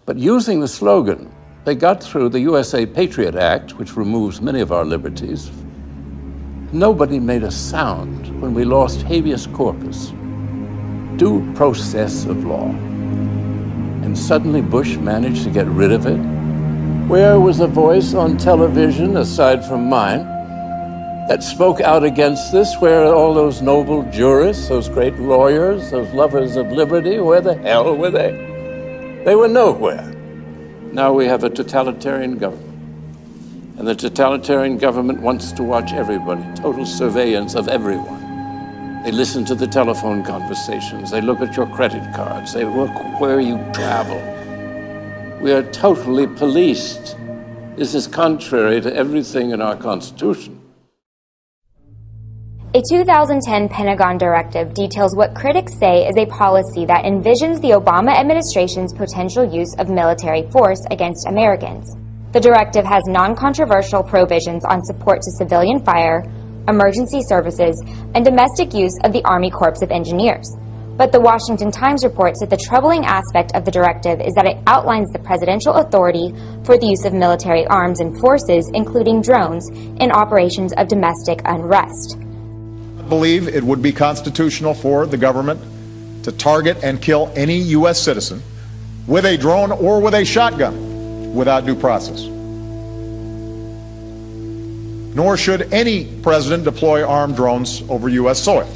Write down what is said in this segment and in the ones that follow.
But using the slogan, they got through the USA Patriot Act, which removes many of our liberties. Nobody made a sound when we lost habeas corpus, due process of law. And suddenly Bush managed to get rid of it. Where was a voice on television, aside from mine, that spoke out against this? Where are all those noble jurists, those great lawyers, those lovers of liberty? Where the hell were they? They were nowhere. Now we have a totalitarian government. And the totalitarian government wants to watch everybody, total surveillance of everyone. They listen to the telephone conversations. They look at your credit cards. They look where you travel. We are totally policed. This is contrary to everything in our Constitution. A 2010 Pentagon directive details what critics say is a policy that envisions the Obama administration's potential use of military force against Americans. The directive has non-controversial provisions on support to civilian fire, emergency services, and domestic use of the Army Corps of Engineers. But the Washington Times reports that the troubling aspect of the directive is that it outlines the presidential authority for the use of military arms and forces, including drones, in operations of domestic unrest. I believe it would be constitutional for the government to target and kill any U.S. citizen with a drone or with a shotgun without due process. Nor should any president deploy armed drones over U.S. soil.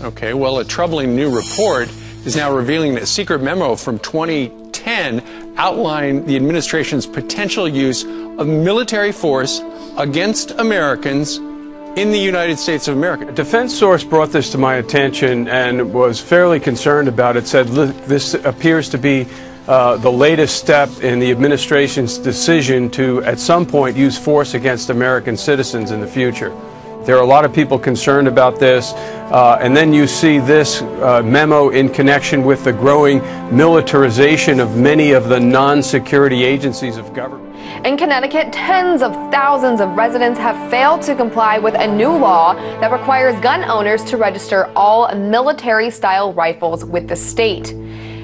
Okay, well, a troubling new report is now revealing that a secret memo from 2010 outlined the administration's potential use of military force against Americans in the United States of America. A defense source brought this to my attention and was fairly concerned about it, said, look, this appears to be the latest step in the administration's decision to, at some point, use force against American citizens in the future. There are a lot of people concerned about this, and then you see this memo in connection with the growing militarization of many of the non-security agencies of government. In Connecticut, tens of thousands of residents have failed to comply with a new law that requires gun owners to register all military-style rifles with the state.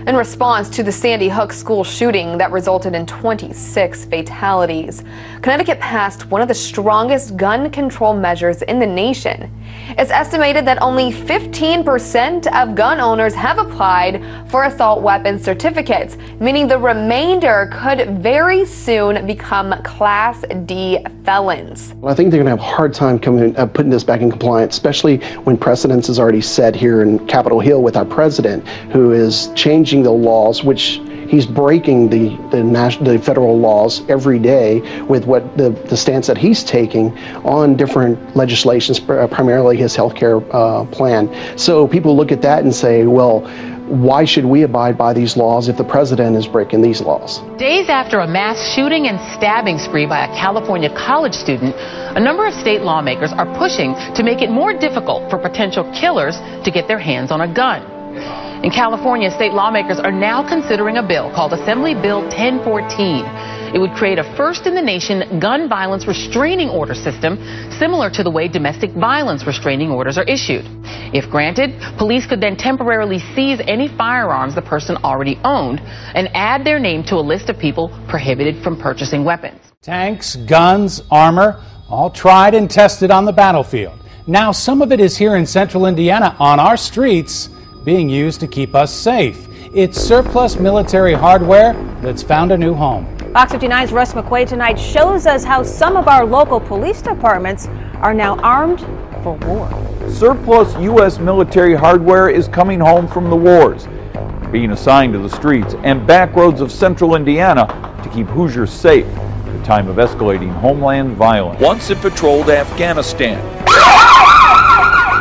In response to the Sandy Hook school shooting that resulted in 26 fatalities, Connecticut passed one of the strongest gun control measures in the nation. It's estimated that only 15% of gun owners have applied for assault weapons certificates, meaning the remainder could very soon become Class D felons. I think they're going to have a hard time putting this back in compliance, especially when precedence is already set here in Capitol Hill with our president, who is changing the laws, which he's breaking the federal laws every day with what the stance that he's taking on different legislations, primarily his health care plan. So people look at that and say, well, why should we abide by these laws if the president is breaking these laws? Days after a mass shooting and stabbing spree by a California college student, a number of state lawmakers are pushing to make it more difficult for potential killers to get their hands on a gun. In California, state lawmakers are now considering a bill called Assembly Bill 1014. It would create a first-in-the-nation gun violence restraining order system similar to the way domestic violence restraining orders are issued. If granted, police could then temporarily seize any firearms the person already owned and add their name to a list of people prohibited from purchasing weapons. Tanks, guns, armor, all tried and tested on the battlefield. Now some of it is here in central Indiana on our streets, being used to keep us safe. It's surplus military hardware that's found a new home. Fox 59's Russ McQuaid tonight shows us how some of our local police departments are now armed for war. Surplus U.S. military hardware is coming home from the wars, being assigned to the streets and back roads of central Indiana to keep Hoosiers safe at a time of escalating homeland violence. Once it patrolled Afghanistan.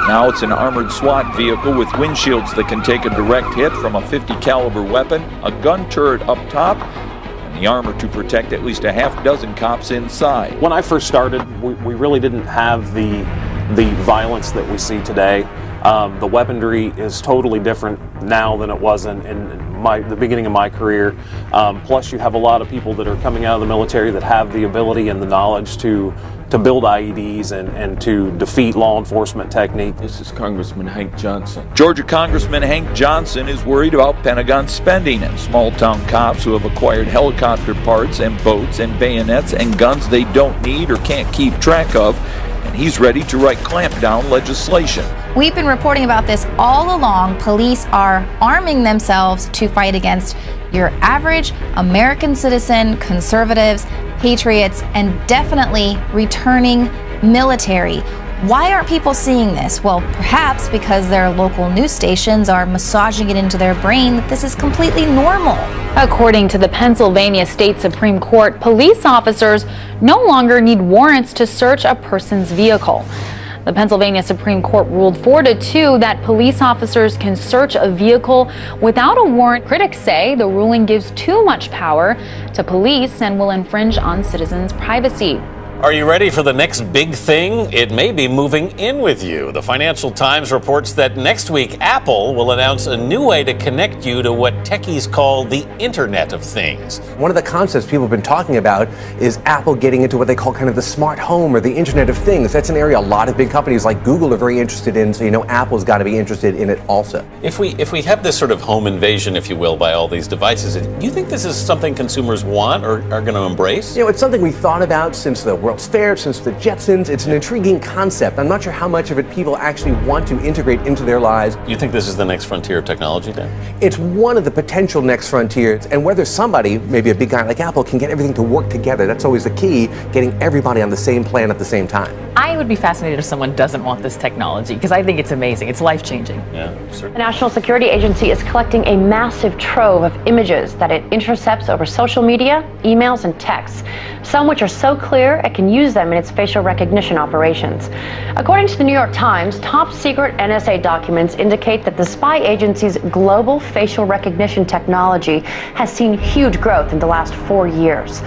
Now it's an armored SWAT vehicle with windshields that can take a direct hit from a .50 caliber weapon, a gun turret up top, and the armor to protect at least a half dozen cops inside. When I first started, we really didn't have the violence that we see today. The weaponry is totally different now than it was in the beginning of my career. Plus, you have a lot of people that are coming out of the military that have the ability and the knowledge to build IEDs and to defeat law enforcement technique. This is Congressman Hank Johnson. Georgia Congressman Hank Johnson is worried about Pentagon spending and small-town cops who have acquired helicopter parts and boats and bayonets and guns they don't need or can't keep track of, and he's ready to write clampdown legislation. We've been reporting about this all along. Police are arming themselves to fight against your average American citizen, conservatives, patriots, and definitely returning military. Why aren't people seeing this? Well, perhaps because their local news stations are massaging it into their brain that this is completely normal. According to the Pennsylvania State Supreme Court, police officers no longer need warrants to search a person's vehicle. The Pennsylvania Supreme Court ruled 4-2 that police officers can search a vehicle without a warrant. Critics say the ruling gives too much power to police and will infringe on citizens' privacy. Are you ready for the next big thing? It may be moving in with you. The Financial Times reports that next week, Apple will announce a new way to connect you to what techies call the Internet of Things. One of the concepts people have been talking about is Apple getting into what they call kind of the smart home or the Internet of Things. That's an area a lot of big companies like Google are very interested in, so you know Apple's got to be interested in it also. If we have this sort of home invasion, if you will, by all these devices, do you think this is something consumers want or are going to embrace? You know, it's something we thought about since the World's Fair, since the Jetsons. It's an intriguing concept. I'm not sure how much of it people actually want to integrate into their lives. You think this is the next frontier of technology, Dan? It's one of the potential next frontiers, and whether somebody, maybe a big guy like Apple, can get everything to work together, that's always the key, getting everybody on the same plan at the same time. I would be fascinated if someone doesn't want this technology, because I think it's amazing. It's life-changing. Yeah, certainly. The National Security Agency is collecting a massive trove of images that it intercepts over social media, emails, and texts, some which are so clear it can use them in its facial recognition operations. According to the New York Times, top secret NSA documents indicate that the spy agency's global facial recognition technology has seen huge growth in the last 4 years.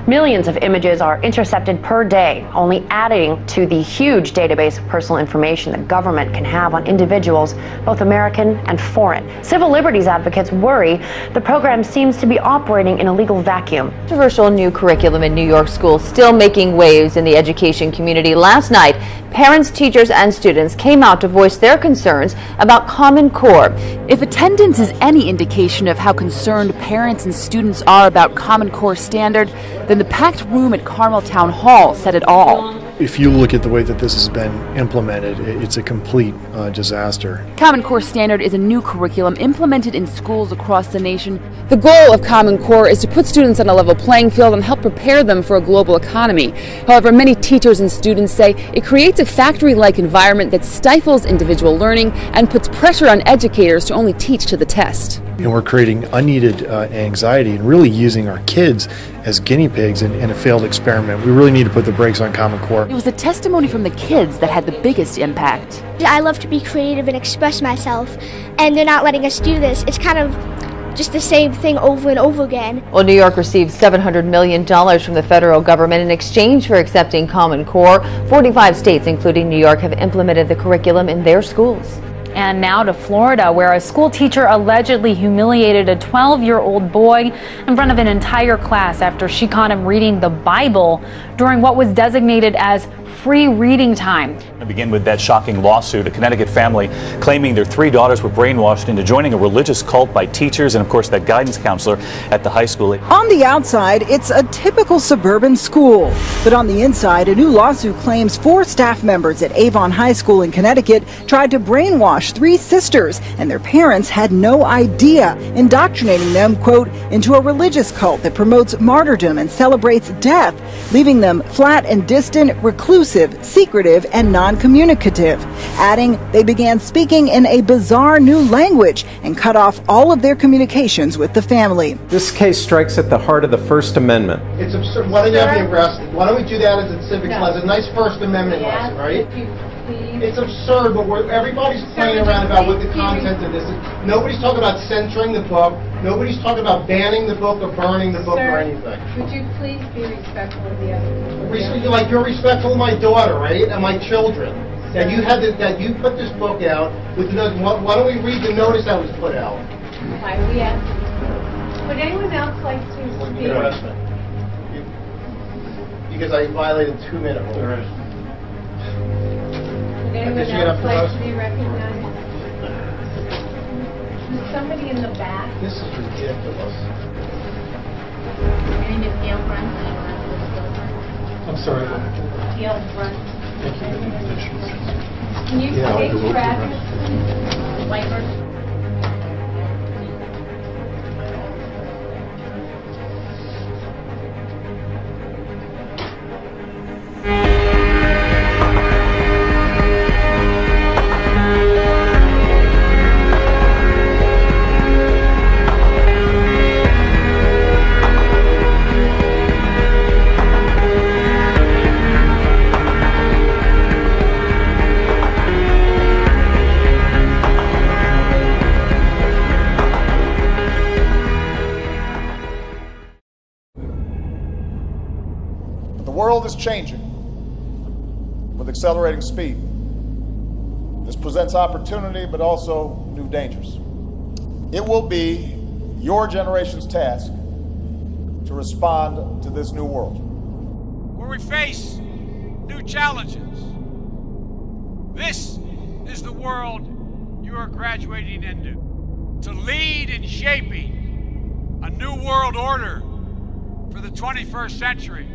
Millions of images are intercepted per day, only adding to the huge database of personal information the government can have on individuals, both American and foreign. Civil liberties advocates worry the program seems to be operating in a legal vacuum. Controversial new curriculum in New York schools still making waves in the education community. Last night, parents, teachers, and students came out to voice their concerns about Common Core. If attendance is any indication of how concerned parents and students are about Common Core standard, then the packed room at Carmel Town Hall said it all. If you look at the way that this has been implemented, it's a complete disaster. Common Core Standard is a new curriculum implemented in schools across the nation. The goal of Common Core is to put students on a level playing field and help prepare them for a global economy. However, many teachers and students say it creates a factory-like environment that stifles individual learning and puts pressure on educators to only teach to the test. And we're creating unneeded anxiety and really using our kids as guinea pigs in a failed experiment. We really need to put the brakes on Common Core. It was the testimony from the kids that had the biggest impact. I love to be creative and express myself, and they're not letting us do this. It's kind of just the same thing over and over again. Well, New York received $700 million from the federal government in exchange for accepting Common Core. 45 states, including New York, have implemented the curriculum in their schools. And now to Florida, where a school teacher allegedly humiliated a 12-year-old boy in front of an entire class after she caught him reading the Bible during what was designated as free reading time. I begin with that shocking lawsuit. A Connecticut family claiming their 3 daughters were brainwashed into joining a religious cult by teachers and, of course, that guidance counselor at the high school. On the outside, it's a typical suburban school. But on the inside, a new lawsuit claims 4 staff members at Avon High School in Connecticut tried to brainwash 3 sisters, and their parents had no idea, indoctrinating them, quote, into a religious cult that promotes martyrdom and celebrates death, leaving them flat and distant, reclusive, secretive, and non-communicative. Adding, they began speaking in a bizarre new language and cut off all of their communications with the family. This case strikes at the heart of the First Amendment. It's absurd. Why don't you have me arrested? Why don't we do that as a civics lesson? A nice First Amendment lesson, right? It's absurd, but everybody's playing around about what the content of this is. Nobody's talking about censoring the book. Nobody's talking about banning the book or burning the book or anything. Would you please be respectful of the other people? Like you're respectful of my daughter, right, and my children. That you had that you put this book out with the notice. Why don't we read the notice that was put out? Why do we ask? Would anyone else like to speak? because I violated 2-minute rule. Would anyone else like to be recognized? There's somebody in the back. This is ridiculous. My name is Gail Brunt. I'm sorry. Gail Brunt. Thank you. Can you Yeah, take I'll your go address, please? Whitehurst. The world is changing with accelerating speed. This presents opportunity, but also new dangers. It will be your generation's task to respond to this new world. Where we face new challenges. This is the world you are graduating into. To lead in shaping a new world order for the 21st century.